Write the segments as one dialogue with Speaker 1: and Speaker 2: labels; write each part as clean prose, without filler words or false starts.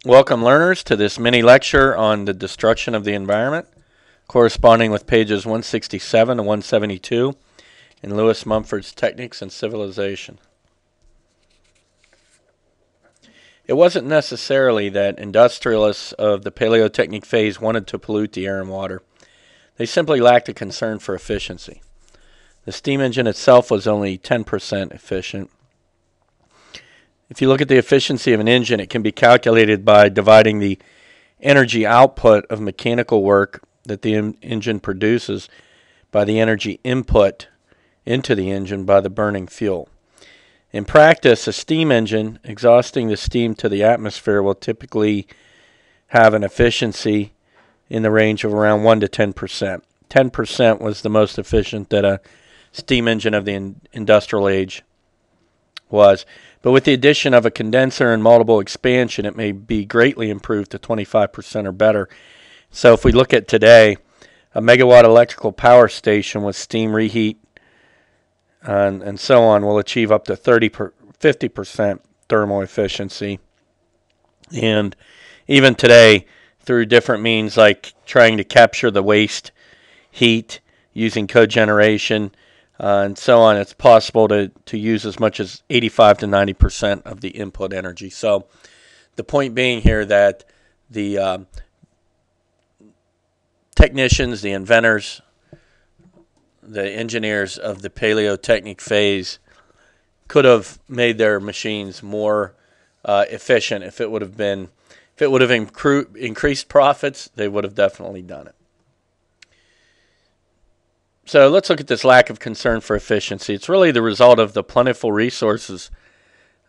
Speaker 1: Welcome learners to this mini lecture on the destruction of the environment, corresponding with pages 167 to 172 in Lewis Mumford's Technics and Civilization. It wasn't necessarily that industrialists of the Paleotechnic phase wanted to pollute the air and water. They simply lacked a concern for efficiency. The steam engine itself was only 10% efficient. If you look at the efficiency of an engine, it can be calculated by dividing the energy output of mechanical work that the engine produces by the energy input into the engine by the burning fuel. In practice, a steam engine exhausting the steam to the atmosphere will typically have an efficiency in the range of around 1 to 10%. 10% was the most efficient that a steam engine of the industrial age was. But with the addition of a condenser and multiple expansion, it may be greatly improved to 25% or better. So if we look at today, a megawatt electrical power station with steam reheat and so on will achieve up to 50% thermal efficiency. And even today, through different means like trying to capture the waste heat using cogeneration, and so on, it's possible to use as much as 85 to 90% of the input energy. So the point being here that the technicians, the inventors, the engineers of the Paleotechnic phase could have made their machines more efficient. If it would have increased profits, they would have definitely done it. So let's look at this lack of concern for efficiency. It's really the result of the plentiful resources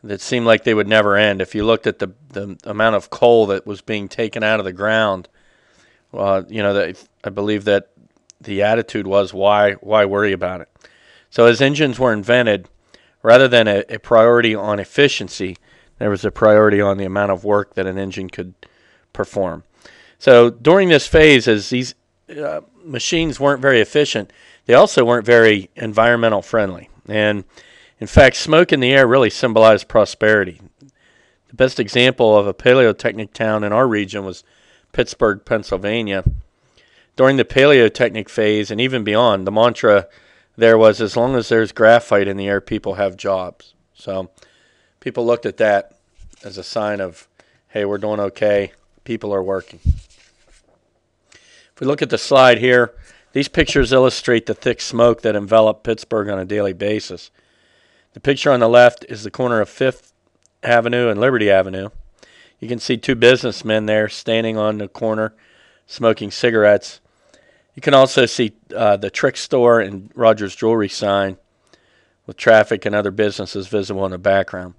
Speaker 1: that seem like they would never end. If you looked at the amount of coal that was being taken out of the ground, I believe that the attitude was, why worry about it? So as engines were invented, rather than a priority on efficiency, there was a priority on the amount of work that an engine could perform. So during this phase, as these machines weren't very efficient, they also weren't very environmental friendly. And in fact, smoke in the air really symbolized prosperity. The best example of a Paleotechnic town in our region was Pittsburgh, Pennsylvania. During the Paleotechnic phase and even beyond, the mantra there was, as long as there's graphite in the air, people have jobs. So people looked at that as a sign of, hey, we're doing okay, people are working. If we look at the slide here, these pictures illustrate the thick smoke that enveloped Pittsburgh on a daily basis. The picture on the left is the corner of 5th Avenue and Liberty Avenue. You can see two businessmen there standing on the corner smoking cigarettes. You can also see the Trick Store and Rogers Jewelry sign with traffic and other businesses visible in the background.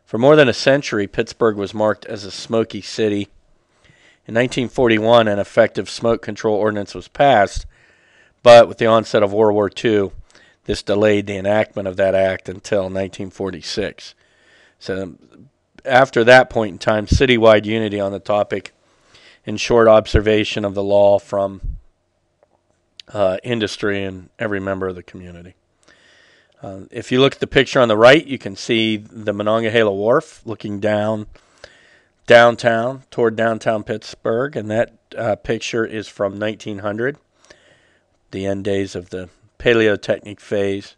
Speaker 1: For more than a century, Pittsburgh was marked as a smoky city. In 1941, an effective smoke control ordinance was passed, but with the onset of World War II, this delayed the enactment of that act until 1946. So after that point in time, citywide unity on the topic ensured observation of the law from industry and every member of the community. If you look at the picture on the right, you can see the Monongahela Wharf looking downtown toward downtown Pittsburgh, and that picture is from 1900, the end days of the Paleotechnic phase.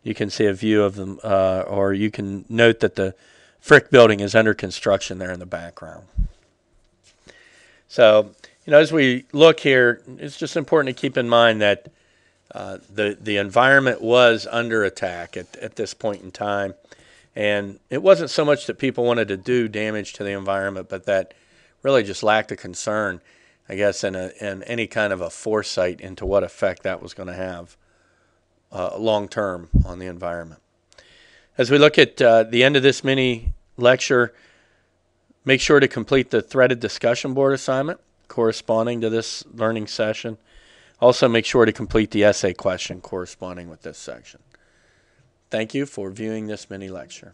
Speaker 1: You can see a view of them, or you can note that the Frick building is under construction there in the background. So, as we look here, it's just important to keep in mind that the environment was under attack at this point in time. And it wasn't so much that people wanted to do damage to the environment, but that really just lacked a concern, I guess, and any kind of a foresight into what effect that was going to have long term on the environment. As we look at the end of this mini lecture, make sure to complete the threaded discussion board assignment corresponding to this learning session. Also, make sure to complete the essay question corresponding with this section. Thank you for viewing this mini lecture.